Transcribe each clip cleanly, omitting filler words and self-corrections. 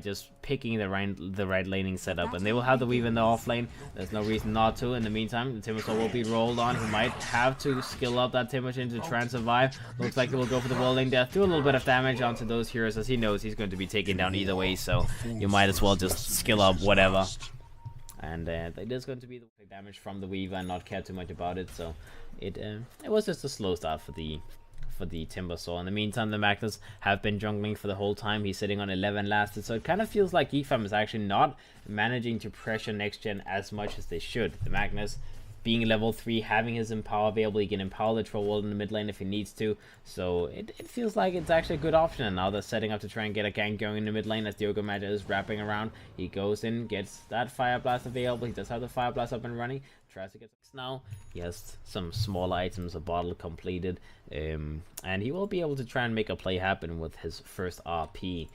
just picking the right laning setup, and they will have the weave in the off lane. There's no reason not to. In the meantime, the Timbersaw will be rolled on. He might have to skill up that Timbersaw to try and survive. Looks like he will go for the Whirling Death, do a little bit of damage onto those heroes, as he knows he's going to be taken down either way, so you might as well just skill up whatever. And it is going to be the damage from the Weaver and not care too much about it, so it was just a slow start for the Timbersaw. In the meantime, the Magnus have been jungling for the whole time. He's sitting on 11 lasted, so it kind of feels like GeekFam is actually not managing to pressure NextGen as much as they should. The Magnus being level 3, having his empower available, he can empower the troll wall in the mid lane if he needs to, so it feels like it's actually a good option. And now they're setting up to try and get a gank going in the mid lane as the Ogre Magi is wrapping around. He goes in, gets that Fire Blast available. He does have the Fire Blast up and running. Tries to get now. He has some small items, a bottle completed, and he will be able to try and make a play happen with his first RP.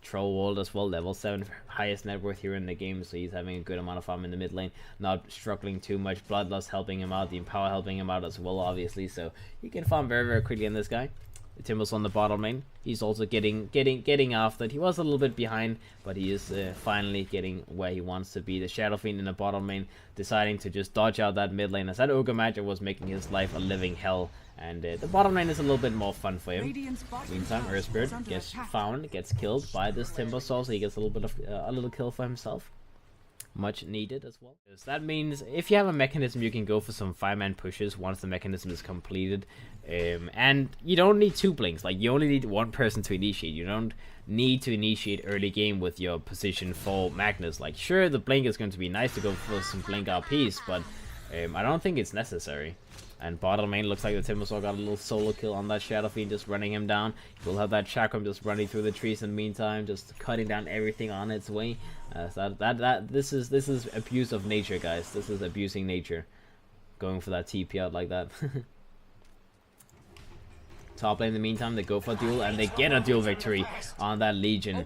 Troll wall as well, level 7, highest net worth here in the game, so he's having a good amount of farm in the mid lane, not struggling too much. Bloodlust helping him out, the Empower helping him out as well, obviously, so he can farm very quickly in this guy. The Timber's on the bottom lane. He's also getting after it. He was a little bit behind, but he is finally getting where he wants to be. The Shadow Fiend in the bottom lane deciding to just dodge out that mid lane, as that Ogre Magi was making his life a living hell. And the bottom lane is a little bit more fun for him. Meantime, Earth Spirit gets found, gets killed by this Timbersaw, so he gets a little bit of a little kill for himself. Much needed as well. So that means if you have a mechanism, you can go for some 5-man pushes once the mechanism is completed. And you don't need 2 blinks, like you only need 1 person to initiate. You don't need to initiate early game with your position for Magnus. Like, sure, the blink is going to be nice to go for some blink RPs, but I don't think it's necessary. And bottom lane looks like the Timbersaw got a little solo kill on that Shadow Fiend, just running him down. We'll have that Chakram just running through the trees in the meantime, just cutting down everything on its way. This is abuse of nature, guys. This is abusing nature, going for that TP out like that. Top lane in the meantime, they go for a duel, and they get a duel victory on that Legion.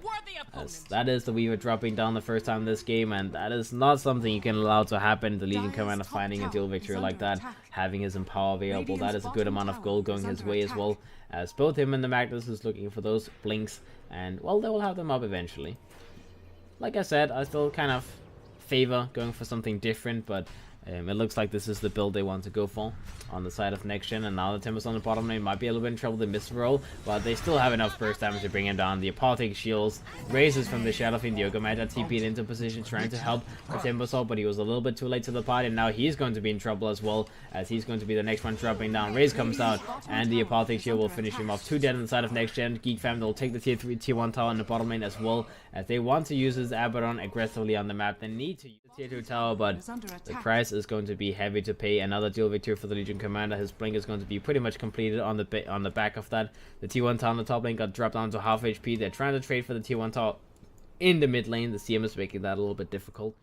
As that is the Weaver dropping down the first time in this game, and that is not something you can allow to happen. The Legion Commander finding a duel victory like that, having his Empower available, that is a good amount of gold going his way as well, as both him and the Magnus is looking for those blinks, and well, they will have them up eventually. Like I said, I still kind of favor going for something different, but it looks like this is the build they want to go for on the side of NextGen. And now the Timbers on the bottom lane might be a little bit in trouble. They missed the roll, but they still have enough burst damage to bring him down. The Apothic shields raises from the Shadow Fiend. The Ogre Magi TP'd into position trying to help the Timbersaw, but he was a little bit too late to the party, and now he's going to be in trouble as well, as he's going to be the next one dropping down. Raze comes out, and the Apothic shield will finish him off. 2 dead on the side of NextGen. GeekFam, they'll take the tier 3, tier 1 tower in the bottom lane as well, as they want to use his Abaddon aggressively on the map. They need to use the tier 2 tower, but the price is going to be heavy to pay. Another duel victory for the Legion Commander. His blink is going to be pretty much completed on the back of that. The tier 1 tower on the top lane got dropped down to half HP. They're trying to trade for the tier 1 tower in the mid lane. The CM is making that a little bit difficult.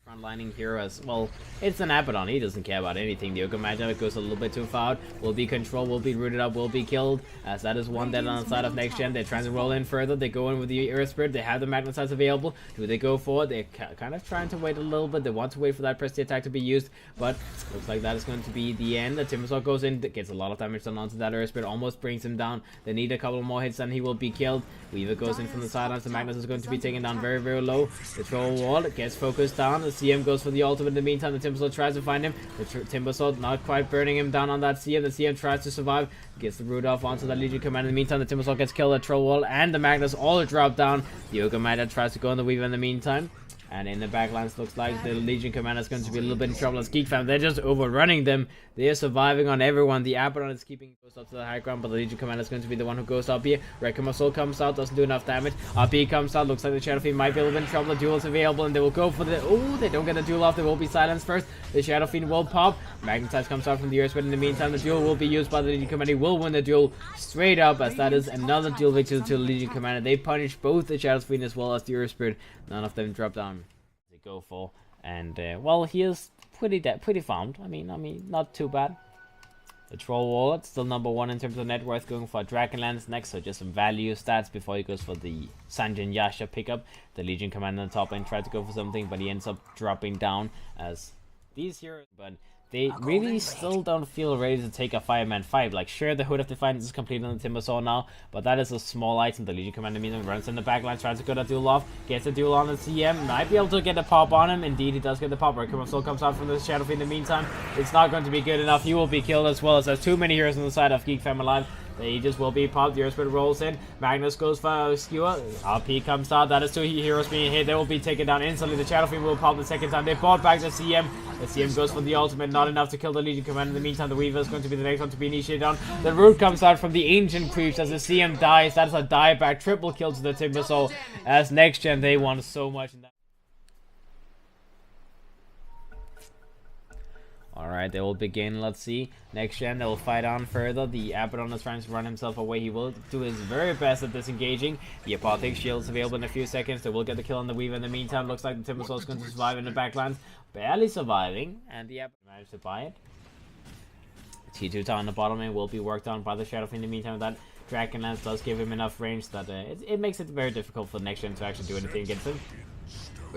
Frontlining hero as well, it's an Abaddon. He doesn't care about anything. The Ogre Magi goes a little bit too far out, will be controlled, will be rooted up, will be killed, as that is 1 dead on the side of NextGen. They're trying to roll in further. They go in with the Earth Spirit. They have the Magnetize available. Do they go for it? They're kind of trying to wait a little bit. They want to wait for that Prestige attack to be used, but looks like that is going to be the end. The Timbersaw goes in, gets a lot of damage done onto that Earth Spirit, almost brings him down. They need a couple more hits and he will be killed. Weaver goes in from the sidelines. The Magnus is going to be taken down very low. The Troll Wall gets focused down. The CM goes for the ultimate. In the meantime, the Timbersaw tries to find him. The Timbersaw not quite burning him down on that CM. The CM tries to survive, gets the root off onto the Legion Commander. In the meantime, the Timbersaw gets killed at Troll Wall, and the Magnus all drop down. The Ogre Magi tries to go on the Weaver in the meantime. And in the backlines, looks like the Legion Commander is going to be a little bit in trouble as GeekFam. They're just overrunning them. They are surviving on everyone. The Abaddon is keeping goes up to the high ground, but the Legion Commander is going to be the one who goes up here. Wrecking Soul comes out, doesn't do enough damage. RP comes out, looks like the Shadow Fiend might be a little bit in trouble. The duel is available, and they will go for the... Oh, they don't get the duel off. They will be silenced first. The Shadow Fiend will pop. Magnetize comes out from the Earth, but in the meantime, the duel will be used by the Legion Commander. He will win the duel straight up, as that is another duel victory to the Legion Commander. They punish both the Shadow Fiend as well as the Earth Spirit. None of them drop down. Go for, and well, he is pretty farmed. I mean not too bad. The Troll Wallet still number 1 in terms of net worth, going for Dragonlance next, so just some value stats before he goes for the Sanjin Yasha pickup. The Legion Commander on the top lane tried to go for something, but he ends up dropping down as these heroes. But they really still don't feel ready to take a 5-man fight. Like, sure, the Hood of Defiance is complete on the Timbersaw now, but that is a small item. The Legion Commander means runs in the backline, tries to go to duel off, gets a duel on the CM, might be able to get a pop on him. Indeed, he does get the pop. Requiem of Soul comes out from the Shadow Fiend in the meantime. It's not going to be good enough. He will be killed as well, as there's too many heroes on the side of GeekFam alive. The Aegis will be popped. The Earthspirit rolls in. Magnus goes for Skewer. RP comes out. That is 2 heroes being hit. They will be taken down instantly. The Shadow Fiend will pop the second time. They bought back the CM. The CM goes for the ultimate. Not enough to kill the Legion Commander. In the meantime, the Weaver is going to be the next one to be initiated on. The Root comes out from the Ancient Creeps as the CM dies. That is a dieback. Triple kill to the Timbersaw. As next gen, they want so much in that. Alright, they will begin. Let's see. Next gen, they will fight on further. The Abaddon is trying to run himself away. He will do his very best at disengaging. The Apothic Shield is available in a few seconds. They will get the kill on the Weaver in the meantime. Looks like the Timbersaw is going to survive in the backlines. Barely surviving. And the Abaddon managed to buy it. T2 Tower on the bottom lane will be worked on by the Shadow Fiend in the meantime. That Dragon Lance does give him enough range that it makes it very difficult for next gen to actually do anything against him.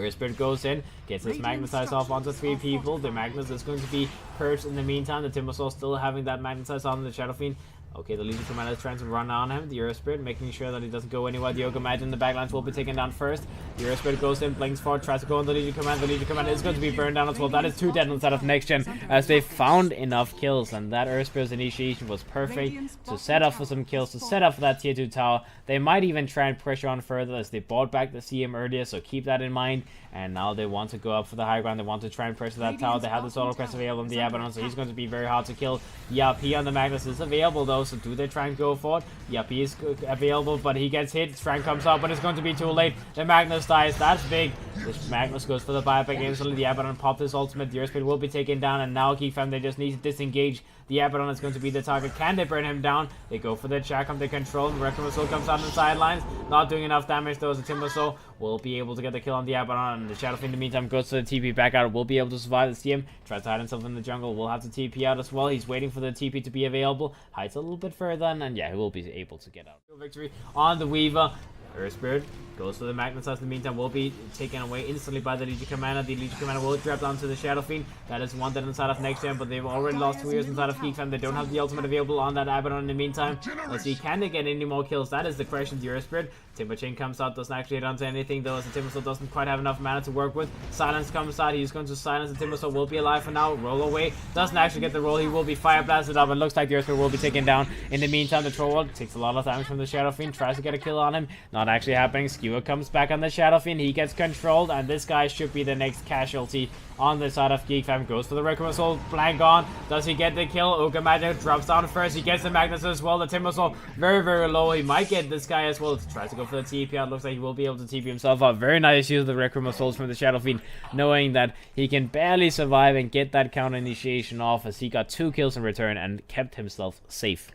Spirit goes in, gets his Magnetize off onto 3 people. The Magnus is going to be purged in the meantime. The Timbersaw still having that Magnetize on the Shadow Fiend. Okay, the Legion Commander is trying to run on him. The Spirit making sure that he doesn't go anywhere. The Yoga Magi in the backlines will be taken down first. The Spirit goes in, blinks forward, tries to go on the Legion Commander. The Legion Commander is going to be burned down as well. That is 2 dead inside of next gen, as they found enough kills, and that Spirit's initiation was perfect to set up for some kills, to set up for that tier 2 tower. They might even try and pressure on further, as they bought back the CM earlier, so keep that in mind. And now they want to go up for the high ground. They want to try and pressure that tower. They have the Solar Crest available on the Abaddon, so he's going to be very hard to kill. The RP on the Magnus is available though, so do they try and go for it? The RP is available, but he gets hit. Strength comes up, but it's going to be too late. The Magnus dies. That's big. The Magnus goes for the buyback instantly. The Abaddon popped his ultimate. The Earthspirit will be taken down, and now GeekFam, they just need to disengage. The Abaddon is going to be the target. Can they burn him down? They go for the check on the control. Requiem of Soul comes out on the sidelines. Not doing enough damage though, as the Timbersaw will be able to get the kill on the Abaddon. And the Shadow Fiend in the meantime goes to the TP back out. Will be able to survive the CM. Tries to hide himself in the jungle. Will have to TP out as well. He's waiting for the TP to be available. Hides a little bit further, and yeah, he will be able to get out. Victory on the Weaver. Earthspirit goes for the Magnetize. In the meantime, will be taken away instantly by the Legion Commander. The Legion Commander will drop down to the Shadow Fiend. That is one dead inside of next gen, but they've already lost 2 years inside of GeekFam. They don't have the ultimate available on that Abaddon in the meantime. Let's see, can they get any more kills? That is the question. The Earthspirit. Timber Chain comes out, doesn't actually hit onto anything though, as the Timbersaw doesn't quite have enough mana to work with. Silence comes out, he's going to silence. The Timbersaw will be alive for now. Roll away, doesn't actually get the roll. He will be fire blasted up. It looks like the Earthspirit will be taken down. In the meantime, the Troll takes a lot of damage from the Shadow Fiend, tries to get a kill on him. Not actually happening. Skewer comes back on the Shadow Fiend. He gets controlled, and this guy should be the next casualty on the side of GeekFam. Goes for the Requiem of Soul, blank on. Does he get the kill? Ogre Magic drops down first. He gets the Magnus as well. The Timbersaw very, very low. He might get this guy as well. Tries to go for the TP out. Looks like he will be able to TP himself out. Very nice use of the Requiem of Souls from the Shadow Fiend, knowing that he can barely survive and get that counter initiation off, as he got 2 kills in return and kept himself safe.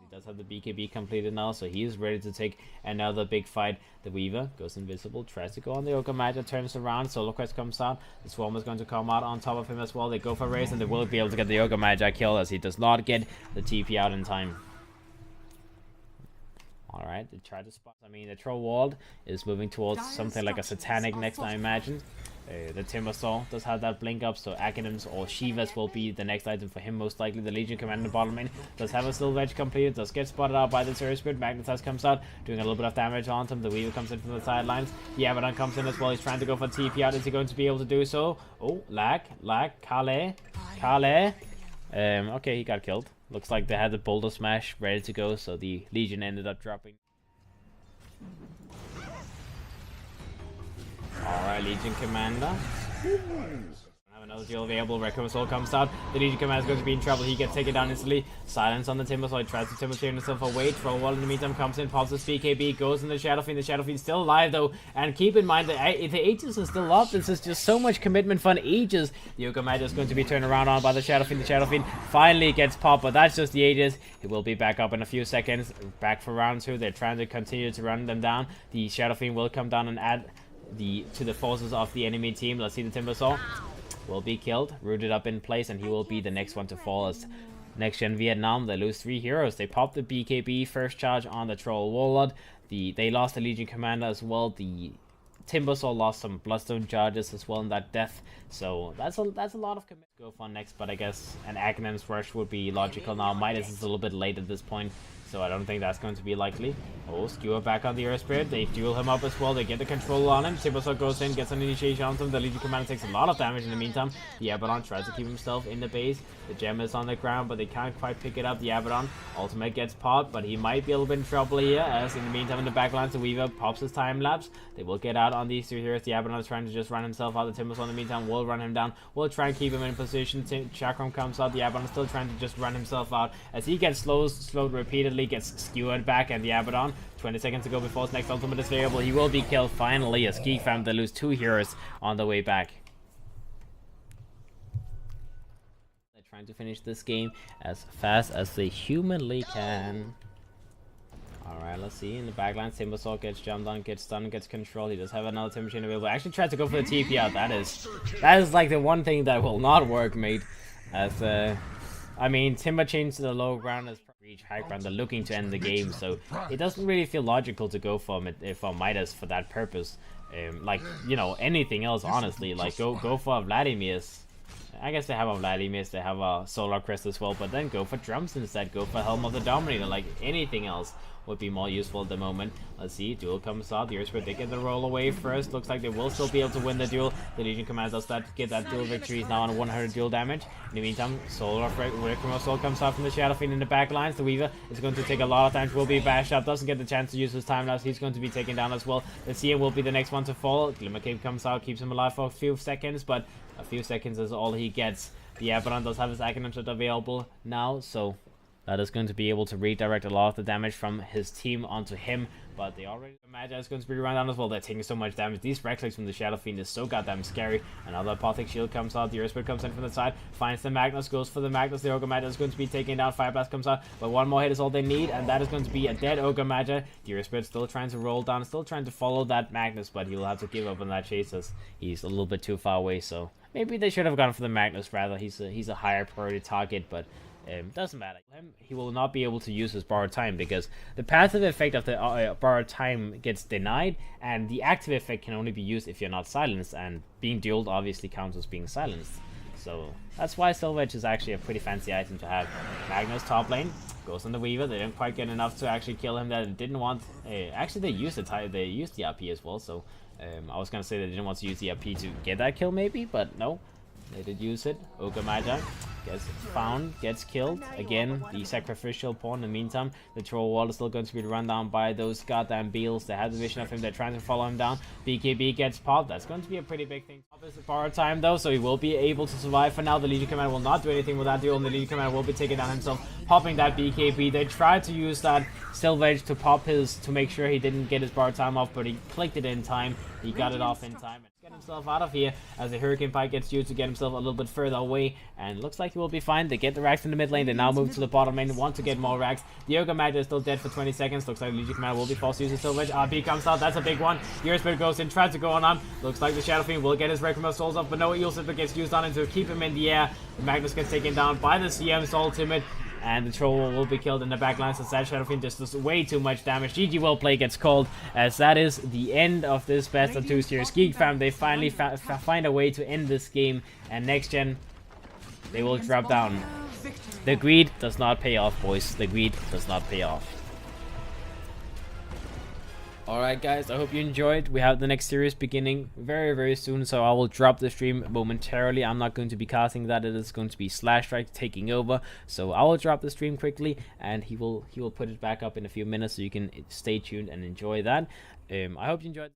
Does have the BKB completed now, so he is ready to take another big fight. The Weaver goes invisible, tries to go on the Ogre Magi, turns around, Solar Quest comes out, the Swarm is going to come out on top of him as well. They go for a race, and they will be able to get the Ogre Magi kill, as he does not get the TP out in time. Alright, they try to spot. I mean, the Troll Ward is moving towards something like a Satanic next, I imagine. The Timbersaw does have that blink up, so Acronyms or Shivas will be the next item for him, most likely. The Legion Commander bottom lane does have a Silver Edge completed, does get spotted out by the Spirit. Magnetize comes out, doing a little bit of damage on him. The Weaver comes in from the sidelines. The Abaddon comes in as well. He's trying to go for TP out. Is he going to be able to do so? Oh, lag, Kale. Okay, he got killed. Looks like they had the Boulder Smash ready to go, so the Legion ended up dropping. Alright, Legion Commander. Have another deal available. Requiem of Soul comes out. The Legion Commander is going to be in trouble. He gets taken down instantly. Silence on the Timbersaw. He tries to Timber Chain himself away. Troll Wall in the meantime comes in, pops his BKB, goes in the Shadow Fiend. The Shadow Fiend's still alive though. And keep in mind that the Aegis is still up. This is just so much commitment for an Aegis. The Yoga Magi is going to be turned around on by the Shadow Fiend. The Shadow Fiend finally gets popped, but that's just the Aegis. He will be back up in a few seconds. Back for round 2. They're trying to continue to run them down. The Shadow Fiend will come down and add to the forces of the enemy team. Let's see, the Timbersaw will be killed, rooted up in place, and he will be the next one to fall. As NextGen VietNam, they lose 3 heroes. They pop the BKB first charge on the Troll Warlord. They lost the Legion Commander as well. The Timbersaw lost some Bloodstone charges as well in that death, so that's a lot of commit to go for next. But I guess an Agnon's Rush would be logical now. Midas is a little bit late at this point, so I don't think that's going to be likely. Oh, Skewer back on the Earth Spirit. They duel him up as well. They get the control on him. Timbersaw goes in, gets an initiation on him. The Legion Commander takes a lot of damage in the meantime. The Abaddon tries to keep himself in the base. The gem is on the ground, but they can't quite pick it up. The Abaddon ultimate gets popped, but he might be a little bit in trouble here, as in the meantime in the backlines the Weaver pops his time lapse. They will get out on these two heroes. The Abaddon is trying to just run himself out. The Timbersaw in the meantime will run him down. We'll try and keep him in position. Chakram comes out. The Abaddon is still trying to just run himself out as he gets slowed repeatedly, gets skewered back, and the Abaddon, 20 seconds to go before his next ultimate is variable. He will be killed finally as GeekFam, they lose 2 heroes on the way back. They're trying to finish this game as fast as they humanly can. Alright, let's see. In the backline, Timbersaw gets jumped on, gets stunned, gets controlled. He does have another Timber Chain available. Actually tries to go for the TP out. That is like the one thing that will not work, mate. As I mean, Timber Chain to the low ground is reach high ground. They're looking to end the game, so it doesn't really feel logical to go for Midas for that purpose. Like, you know, anything else, honestly. Like, go for Vladimir's. I guess they have a Vladimir's, they have a Solar Crest as well, but then go for drums instead. Go for Helm of the Dominator. Like, anything else would be more useful at the moment. Let's see, duel comes out. The Earth Spirit, they get the roll away first. Looks like they will still be able to win the duel. The Legion Commander does that, get that duel victory. He's now on 100 duel damage. In the meantime, Solar Soul comes out from the Shadow Fiend in the back lines. The Weaver is going to take a lot of damage, will be bashed up, doesn't get the chance to use his time lapse. He's going to be taken down as well. The Seer will be the next one to fall. Glimmer Cape comes out, keeps him alive for a few seconds, but a few seconds is all he gets. The Abaddon does have his Acronym Shot available now, so that is going to be able to redirect a lot of the damage from his team onto him, but they already imagine it's going to be run down as well. They're taking so much damage. These Rexlegs from the Shadow Fiend is so goddamn scary. Another Apothic Shield comes out. The Earth Spirit comes in from the side, finds the Magnus, goes for the Magnus. The Ogre Magi is going to be taken down. Fire Blast comes out, but one more hit is all they need, and that is going to be a dead Ogre Magi. The Earth Spirit still trying to roll down, still trying to follow that Magnus, but he'll have to give up on that chase as he's a little bit too far away, so maybe they should have gone for the Magnus rather. He's a higher priority target, but doesn't matter. He will not be able to use his borrowed time because the passive effect of the borrowed time gets denied, and the active effect can only be used if you're not silenced, and being dueled obviously counts as being silenced. So that's why Silver Edge is actually a pretty fancy item to have. Magnus top lane goes on the Weaver. They didn't quite get enough to actually kill him. That didn't want. Actually, they used the RP as well. So I was gonna say they didn't want to use the RP to get that kill, maybe, but no. They did use it. Ogre Magi gets found, gets killed. Again, the sacrificial pawn. In the meantime, the troll wall is still going to be run down by those goddamn beals. They have the vision of him. They're trying to follow him down. BKB gets popped. That's going to be a pretty big thing. Pop is the borrowed time though, so he will be able to survive for now. The Legion Commander will not do anything with that duel, and the Legion Commander will be taken down himself, popping that BKB. They tried to use that Silver Edge to pop to make sure he didn't get his borrowed time off, but he clicked it in time. He got it off in time. Get himself out of here as the Hurricane Pike gets used to get himself a little bit further away, and looks like he will be fine. They get the racks in the mid lane. They now move to the bottom lane, want to get more racks. The Ogre Magi is still dead for 20 seconds. Looks like the Legion Commander will be forced to use the Silver Edge. RP comes out, that's a big one. The Earth Spirit goes in, tries to go on. Looks like the Shadow Fiend will get his Requiem of Souls up, but no, Eel Slipper gets used on him to keep him in the air. Magnus gets taken down by the CM's ultimate, and the troll will be killed in the backlines as that Shadow Fiend just does way too much damage. GG well play gets called, as that is the end of this best of 2 series. Geek Fam, they finally find a way to end this game, and next gen, they will drop down. The greed does not pay off, boys. The greed does not pay off. Alright guys, I hope you enjoyed. We have the next series beginning very, very soon, so I will drop the stream momentarily. I'm not going to be casting that. It is going to be Slashstrike taking over, so I will drop the stream quickly, and he will put it back up in a few minutes, so you can stay tuned and enjoy that. I hope you enjoyed.